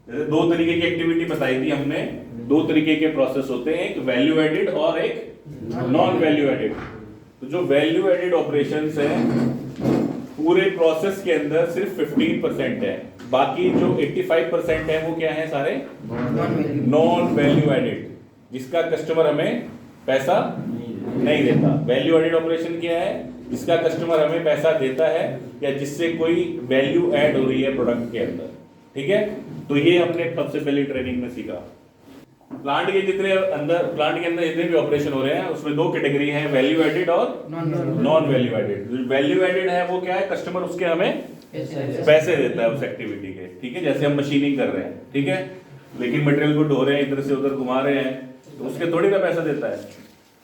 जैसे दो तरीके की एक्टिविटी बताई थी हमने, दो तरीके के प्रोसेस होते हैं, एक वैल्यू एडेड और एक नॉन वैल्यू एडेड। तो जो वैल्यू एडेड ऑपरेशंस हैं पूरे प्रोसेस के अंदर सिर्फ 15% है, बाकी जो 85% है वो क्या है, सारे नॉन वैल्यू एडेड, जिसका कस्टमर हमें पैसा नहीं देता। वैल्यू एडेड ऑपरेशन क्या है, जिसका कस्टमर हमें पैसा देता है या जिससे कोई वैल्यू ऐड हो रही है प्रोडक्ट के अंदर। ठीक है, तो ये हमने सबसे पहले ट्रेनिंग में सीखा। प्लांट के जितने अंदर, प्लांट के अंदर जितने भी ऑपरेशन हो रहे हैं उसमें दो कैटेगरी है, वैल्यू एडेड और non value added. Value added है वो क्या है, कस्टमर उसके हमें पैसे देता है उस एक्टिविटी के। ठीक है, जैसे हम मशीनिंग कर रहे हैं, ठीक है, लेकिन मटेरियल को ढो रहे हैं, इधर से उधर घुमा रहे हैं, तो उसके थोड़ी ना पैसा देता है।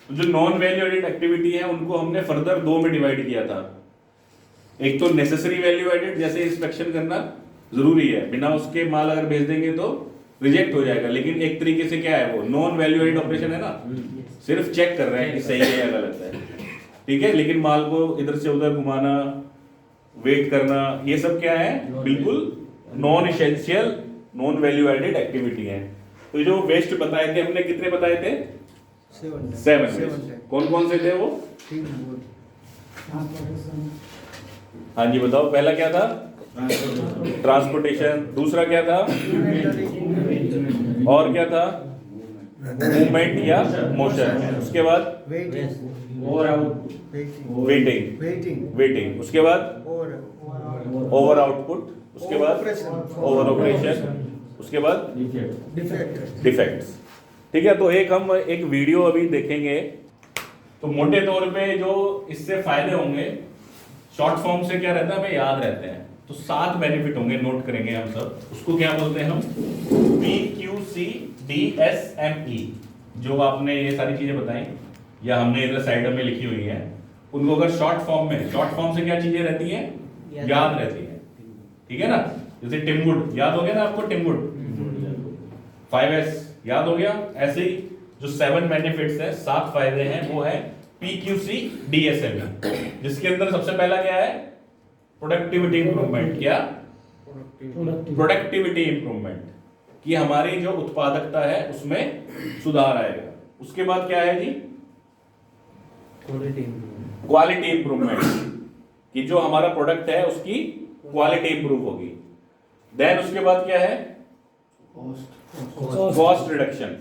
तो जो नॉन वैल्यू एडेड एक्टिविटी है उनको हमने फर्दर दो में डिवाइड किया था। एक तो नेसेसरी वैल्यू एडेड, जैसे इंस्पेक्शन करना जरूरी है, बिना उसके माल अगर भेज देंगे तो रिजेक्ट हो जाएगा, लेकिन एक तरीके से क्या है वो नॉन वैल्यू एडेड ऑपरेशन है ना, सिर्फ चेक कर रहे हैं कि सही है या गलत है। ठीक है, लेकिन माल को इधर से उधर घुमाना, वेट करना, ये सब क्या है, बिल्कुल non essential non value added activity है। तो जो वेस्ट बताए थे हमने, कितने बताए थे, 7 वेस्ट। कौन कौन से थे वो, हाँ जी बताओ। पहला क्या था, ट्रांसपोर्टेशन, दूसरा क्या था, और क्या था, मूवमेंट या मोशन, उसके बाद वेटिंग, उसके बाद ओवर आउटपुट, उसके बाद ओवर ऑपरेशन, उसके बाद डिफेक्ट्स। ठीक है, तो हम एक वीडियो अभी देखेंगे। तो मोटे तौर पे जो इससे फायदे होंगे, शॉर्ट फॉर्म से क्या रहता है, हमें याद रहते हैं। तो 7 बेनिफिट होंगे, नोट करेंगे हम सब। उसको क्या बोलते हैं हम, PQCDSME। जो आपने ये सारी चीजें बताई या हमने इधर साइड में लिखी हुई है, उनको अगर शॉर्ट फॉर्म में, शॉर्ट फॉर्म से क्या चीजें रहती हैं, याद रहती है। ठीक है ना, जैसे टिमवुड याद हो गया ना आपको, टिमवुड 5S याद हो गया। ऐसे ही जो 7 बेनिफिट्स है, 7 फायदे हैं, वो है PQCDSME, जिसके अंदर सबसे पहला क्या है, प्रोडक्टिविटी इंप्रूवमेंट। क्या, प्रोडक्टिविटी इंप्रूवमेंट, कि हमारी जो उत्पादकता है उसमें सुधार आएगा। उसके बाद क्या है जी, क्वालिटी इंप्रूवमेंट, कि जो हमारा प्रोडक्ट है उसकी क्वालिटी इंप्रूव होगी। देन उसके बाद क्या है, कॉस्ट रिडक्शन।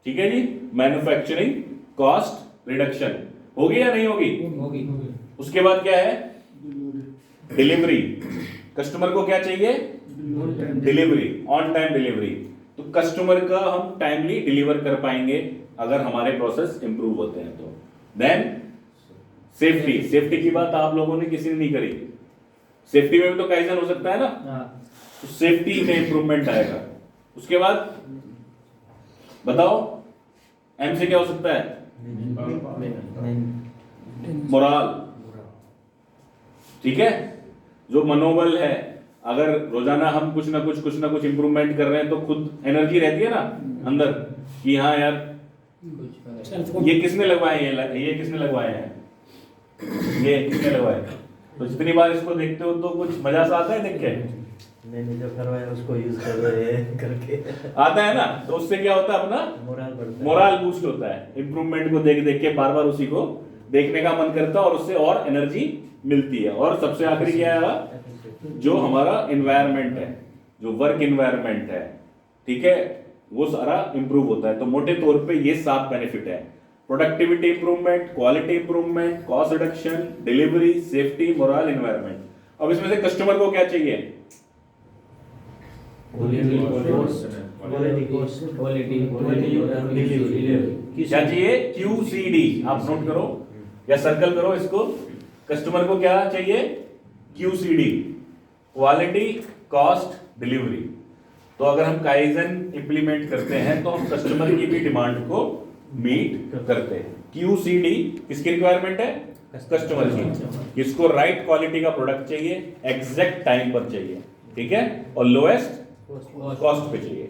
ठीक है जी, मैन्युफैक्चरिंग कॉस्ट रिडक्शन होगी या नहीं होगी। उसके बाद क्या है, डिलीवरी। कस्टमर को क्या चाहिए, डिलीवरी, ऑन टाइम डिलीवरी। तो कस्टमर का हम टाइमली डिलीवर कर पाएंगे अगर हमारे प्रोसेस इंप्रूव होते हैं तो। देन सेफ्टी, सेफ्टी की बात आप लोगों ने किसी ने नहीं करी। सेफ्टी में भी तो काइजन हो सकता है ना, तो सेफ्टी में इंप्रूवमेंट आएगा। उसके बाद बताओ, एम से क्या हो सकता है, मोराल। ठीक है, जो मनोबल है, अगर रोजाना हम कुछ ना कुछ इंप्रूवमेंट कर रहे हैं तो खुद एनर्जी रहती है ना अंदर कि हाँ यार ये किसने लगवाए हैं, ये किसने लगवाए हैं, ये किसने लगवाए। तो जितनी बार इसको देखते हो तो कुछ मजा सा आता है देख के, मैंने जो करवाया उसको यूज कर रहे हैं करके आता है ना। तो उससे क्या होता है, अपना मोरल बूस्ट होता है। इंप्रूवमेंट को देख देख के बार बार उसी को देखने का मन करता है और उससे और एनर्जी मिलती है। और सबसे आखिरी क्या है, जो हमारा एनवायरनमेंट है, जो वर्क एनवायरनमेंट है, ठीक है, वो सारा इंप्रूव होता है। तो मोटे तौर पे ये 7 बेनिफिट है, productivity improvement, quality improvement, cost reduction, delivery, safety, moral, environment. अब इसमें से कस्टमर को क्या चाहिए, क्या चाहिए, QCD। आप नोट करो या सर्कल करो इसको। कस्टमर को क्या चाहिए, QCD, क्वालिटी, कॉस्ट, डिलीवरी। तो अगर हम काइजन इंप्लीमेंट करते हैं तो हम कस्टमर की भी डिमांड को मीट करते हैं। QCD किसकी रिक्वायरमेंट है, कस्टमर की। इसको राइट क्वालिटी का प्रोडक्ट चाहिए, एग्जैक्ट टाइम पर चाहिए, ठीक है, और लोएस्ट कॉस्ट पे चाहिए।